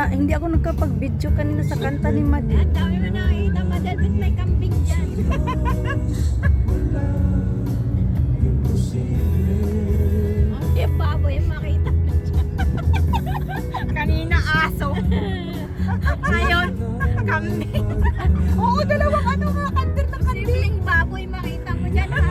hindi ako nakapag-video kanina sa kanta ni Madel. Ang dami mo nakikita, Madel, ba't may kambing dyan? Yung baboy yung makita mo dyan. Kanina aso. Ngayon, kambing. Oo, dalawang ano nga, kandir na kambing. Simpleng baboy makita mo dyan, ha?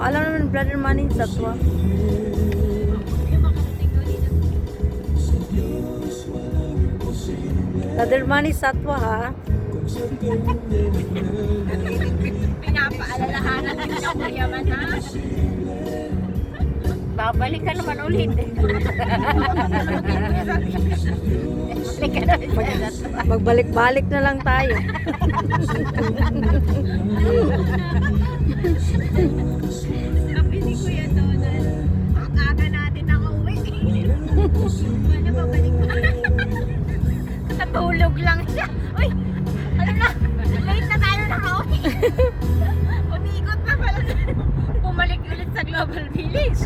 Alam naman, Brother Manny Satwa. Brother Manny Satwa, ha? Pinapaalalahanan na ng kuyaman, ha? Babalik ka naman ulit. Magbalik-balik na lang tayo. Sabi ni Kuya Donald, ang aga natin nakauwi. Wala babalik mo. Natulog lang siya. Uy, ano na? Late na tayo nakauwi. Umikot na pala. Bumalik ulit sa Global Village.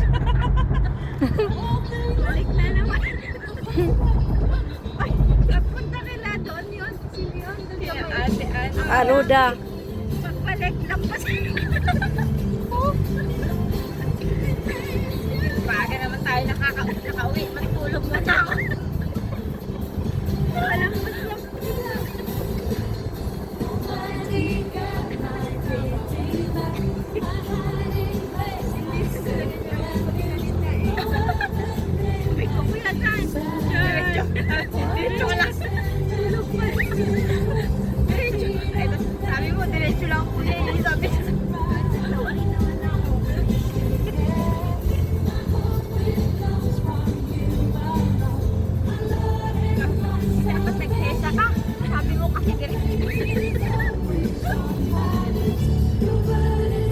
Balik na naman. Ay, napunta nila doon yun. Sino yun? Doon sa may- Aruda. Pagbalik lang pa siya. Baga naman tayo nakauwi. Matulog na ako. Alam mo